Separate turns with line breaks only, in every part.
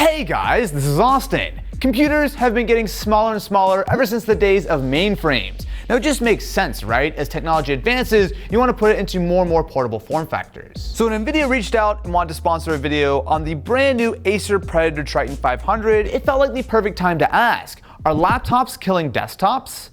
Hey guys, this is Austin. Computers have been getting smaller and smaller ever since the days of mainframes. Now it just makes sense, right? As technology advances, you want to put it into more and more portable form factors. So when NVIDIA reached out and wanted to sponsor a video on the brand new Acer Predator Triton 500, it felt like the perfect time to ask, are laptops killing desktops?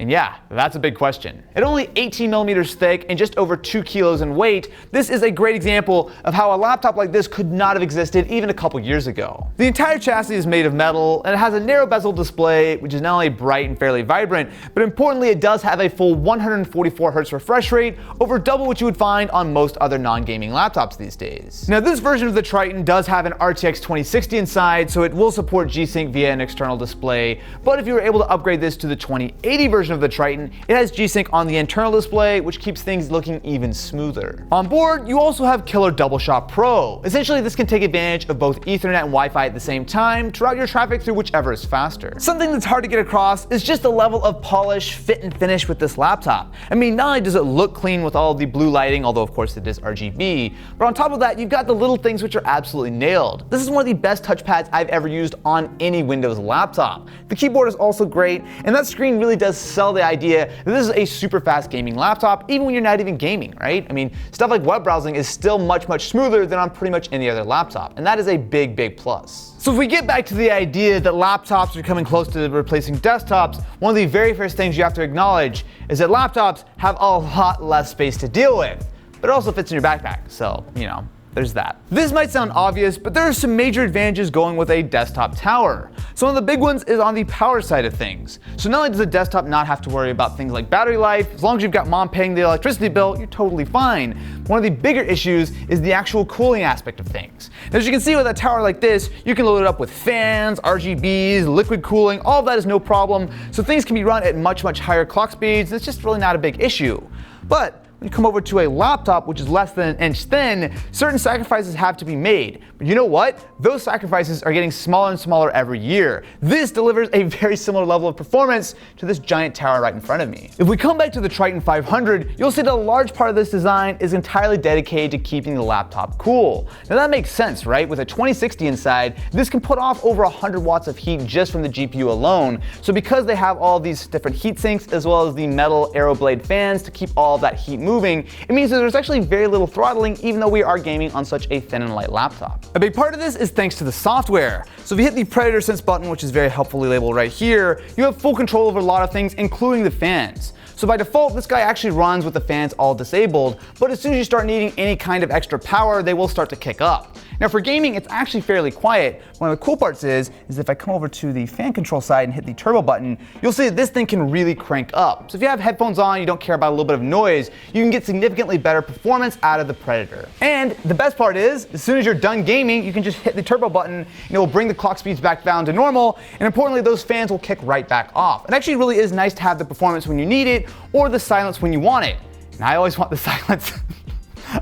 And yeah, that's a big question. At only 18 millimeters thick and just over 2 kilos in weight, this is a great example of how a laptop like this could not have existed even a couple years ago. The entire chassis is made of metal and it has a narrow bezel display, which is not only bright and fairly vibrant, but importantly it does have a full 144 Hz refresh rate, over double what you would find on most other non-gaming laptops these days. Now this version of the Triton does have an RTX 2060 inside, so it will support G-Sync via an external display, but if you were able to upgrade this to the 2080 version of the Triton, it has G-Sync on the internal display, which keeps things looking even smoother. On board, you also have Killer Double Shot Pro. Essentially, this can take advantage of both Ethernet and Wi-Fi at the same time to route your traffic through whichever is faster. Something that's hard to get across is just the level of polish, fit, and finish with this laptop. I mean, not only does it look clean with all the blue lighting, although of course it is RGB, but on top of that, you've got the little things which are absolutely nailed. This is one of the best touchpads I've ever used on any Windows laptop. The keyboard is also great, and that screen really does sell the idea that this is a super fast gaming laptop, even when you're not even gaming, right? I mean, stuff like web browsing is still much smoother than on pretty much any other laptop, and that is a big plus. So if we get back to the idea that laptops are coming close to replacing desktops, one of the very first things you have to acknowledge is that laptops have a lot less space to deal with, but it also fits in your backpack, so, you know, there's that. This might sound obvious, but there are some major advantages going with a desktop tower. So one of the big ones is on the power side of things. So not only does a desktop not have to worry about things like battery life, as long as you've got mom paying the electricity bill, you're totally fine. One of the bigger issues is the actual cooling aspect of things. Now, as you can see with a tower like this, you can load it up with fans, RGBs, liquid cooling, all of that is no problem. So things can be run at much higher clock speeds, and it's just really not a big issue. But when you come over to a laptop, which is less than an inch thin, certain sacrifices have to be made. But you know what? Those sacrifices are getting smaller and smaller every year. This delivers a very similar level of performance to this giant tower right in front of me. If we come back to the Triton 500, you'll see that a large part of this design is entirely dedicated to keeping the laptop cool. Now that makes sense, right? With a 2060 inside, this can put off over 100 watts of heat just from the GPU alone. So because they have all these different heat sinks as well as the metal aero blade fans to keep all of that heat moving, it means that there's actually very little throttling even though we are gaming on such a thin and light laptop. A big part of this is thanks to the software. So if you hit the Predator Sense button, which is very helpfully labeled right here, you have full control over a lot of things, including the fans. So by default, this guy actually runs with the fans all disabled, but as soon as you start needing any kind of extra power, they will start to kick up. Now for gaming, it's actually fairly quiet. One of the cool parts is if I come over to the fan control side and hit the turbo button, you'll see that this thing can really crank up. So if you have headphones on, you don't care about a little bit of noise, you can get significantly better performance out of the Predator. And the best part is, as soon as you're done gaming, you can just hit the turbo button and it will bring the clock speeds back down to normal, and importantly, those fans will kick right back off. It actually really is nice to have the performance when you need it, or the silence when you want it. And I always want the silence.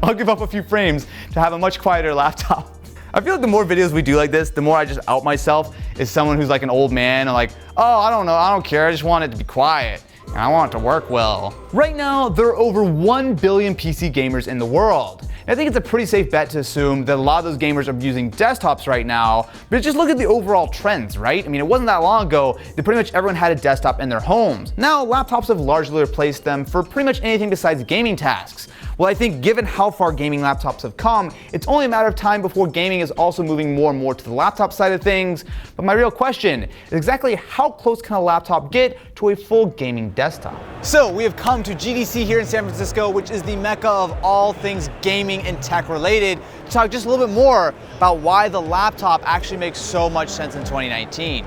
I'll give up a few frames to have a much quieter laptop. I feel like the more videos we do like this, the more I just out myself as someone who's like an old man and like, oh, I don't know, I don't care, I just want it to be quiet. And I want it to work well. Right now, there are over 1 billion PC gamers in the world. And I think it's a pretty safe bet to assume that a lot of those gamers are using desktops right now, but just look at the overall trends, right? I mean, it wasn't that long ago that pretty much everyone had a desktop in their homes. Now, laptops have largely replaced them for pretty much anything besides gaming tasks. Well, I think given how far gaming laptops have come, it's only a matter of time before gaming is also moving more and more to the laptop side of things. But my real question is exactly how close can a laptop get to a full gaming desktop? So we have come to GDC here in San Francisco, which is the mecca of all things gaming and tech related, to talk just a little bit more about why the laptop actually makes so much sense in 2019.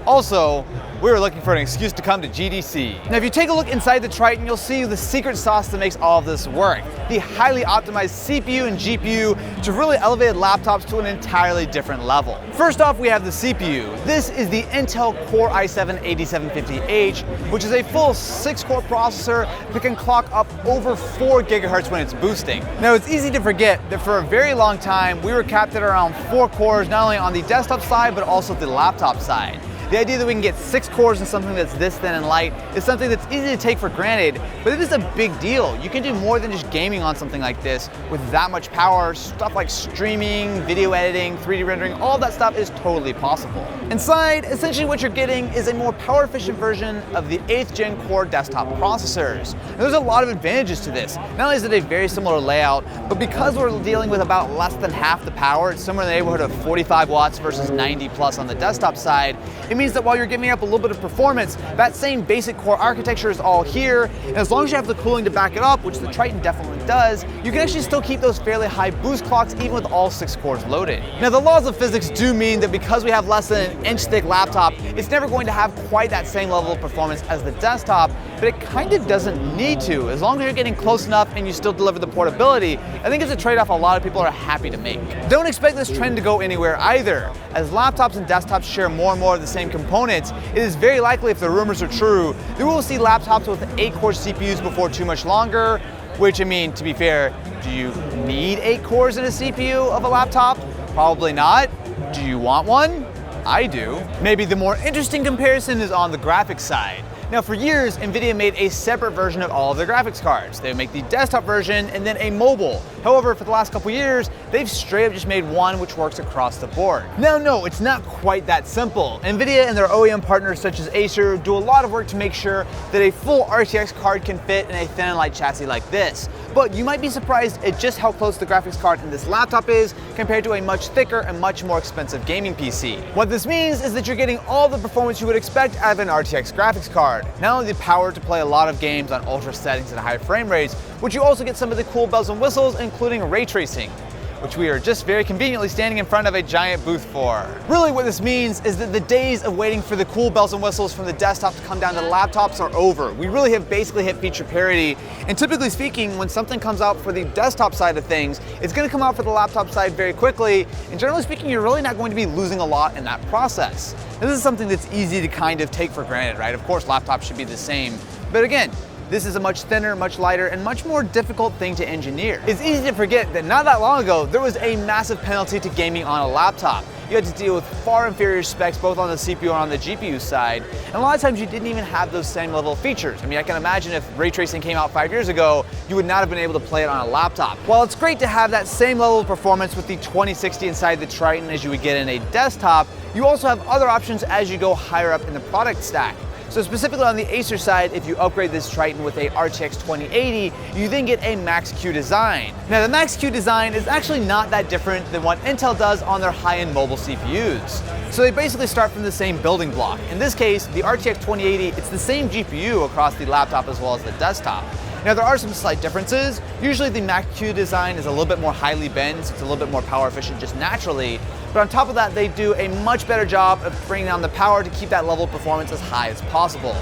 Also, we were looking for an excuse to come to GDC. Now, if you take a look inside the Triton, you'll see the secret sauce that makes all of this work. The highly optimized CPU and GPU to really elevated laptops to an entirely different level. First off, we have the CPU. This is the Intel Core i7-8750H, which is a full 6-core processor that can clock up over 4 gigahertz when it's boosting. Now, it's easy to forget that for a very long time, we were capped at around 4 cores, not only on the desktop side, but also the laptop side. The idea that we can get 6 cores in something that's this thin and light is something that's easy to take for granted, but it is a big deal. You can do more than just gaming on something like this with that much power. Stuff like streaming, video editing, 3D rendering, all that stuff is totally possible. Inside, essentially what you're getting is a more power efficient version of the 8th gen core desktop processors. Now, there's a lot of advantages to this. Not only is it a very similar layout, but because we're dealing with about less than half the power, it's somewhere in the neighborhood of 45 watts versus 90 plus on the desktop side, it means that while you're giving up a little bit of performance, that same basic core architecture is all here, and as long as you have the cooling to back it up, which the Triton definitely does, you can actually still keep those fairly high boost clocks even with all 6 cores loaded. Now, the laws of physics do mean that because we have less than an inch thick laptop, it's never going to have quite that same level of performance as the desktop, but it kind of doesn't need to. As long as you're getting close enough and you still deliver the portability, I think it's a trade-off a lot of people are happy to make. Don't expect this trend to go anywhere either. As laptops and desktops share more and more of the same components, it is very likely, if the rumors are true, that we will see laptops with 8-core CPUs before too much longer, which, I mean, to be fair, do you need 8 cores in a CPU of a laptop? Probably not. Do you want one? I do. Maybe the more interesting comparison is on the graphics side. Now, for years, NVIDIA made a separate version of all of their graphics cards. They would make the desktop version and then a mobile. However, for the last couple years, they've straight up just made one which works across the board. Now, no, it's not quite that simple. NVIDIA and their OEM partners such as Acer do a lot of work to make sure that a full RTX card can fit in a thin and light chassis like this. But you might be surprised at just how close the graphics card in this laptop is compared to a much thicker and much more expensive gaming PC. What this means is that you're getting all the performance you would expect out of an RTX graphics card. Not only the power to play a lot of games on ultra settings at high frame rates, but you also get some of the cool bells and whistles, including ray tracing, which we are just very conveniently standing in front of a giant booth for. Really what this means is that the days of waiting for the cool bells and whistles from the desktop to come down to the laptops are over. We really have basically hit feature parity, and typically speaking, when something comes out for the desktop side of things, it's gonna come out for the laptop side very quickly, and generally speaking, you're really not going to be losing a lot in that process. Now, this is something that's easy to kind of take for granted, right? Of course, laptops should be the same, but again, this is a much thinner, much lighter, and much more difficult thing to engineer. It's easy to forget that not that long ago, there was a massive penalty to gaming on a laptop. You had to deal with far inferior specs both on the CPU and on the GPU side, and a lot of times you didn't even have those same level of features. I mean, I can imagine if ray tracing came out 5 years ago, you would not have been able to play it on a laptop. While it's great to have that same level of performance with the 2060 inside the Triton as you would get in a desktop, you also have other options as you go higher up in the product stack. So specifically on the Acer side, if you upgrade this Triton with a RTX 2080, you then get a Max-Q design. Now, the Max-Q design is actually not that different than what Intel does on their high-end mobile CPUs. So they basically start from the same building block. In this case, the RTX 2080, it's the same GPU across the laptop as well as the desktop. Now, there are some slight differences. Usually the Max-Q design is a little bit more highly bent, so it's a little bit more power efficient just naturally. But on top of that, they do a much better job of bringing down the power to keep that level of performance as high as possible.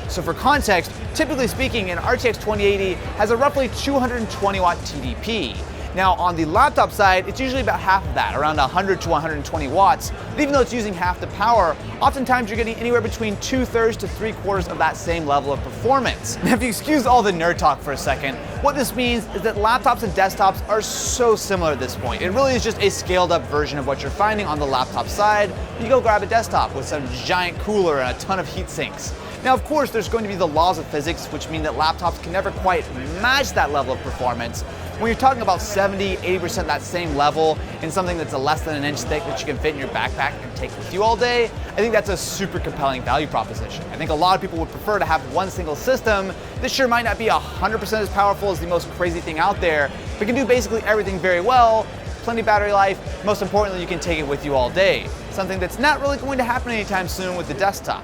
So for context, typically speaking, an RTX 2080 has a roughly 220 watt TDP. Now, on the laptop side, it's usually about half of that, around 100 to 120 watts. But even though it's using half the power, oftentimes you're getting anywhere between 2/3 to 3/4 of that same level of performance. Now, if you excuse all the nerd talk for a second, what this means is that laptops and desktops are so similar at this point. It really is just a scaled up version of what you're finding on the laptop side. You go grab a desktop with some giant cooler and a ton of heat sinks. Now, of course, there's going to be the laws of physics, which mean that laptops can never quite match that level of performance. When you're talking about 70, 80% that same level in something that's less than an inch thick that you can fit in your backpack and take with you all day, I think that's a super compelling value proposition. I think a lot of people would prefer to have one single system that sure might not be 100% as powerful as the most crazy thing out there, but can do basically everything very well, plenty of battery life, most importantly, you can take it with you all day. Something that's not really going to happen anytime soon with the desktop.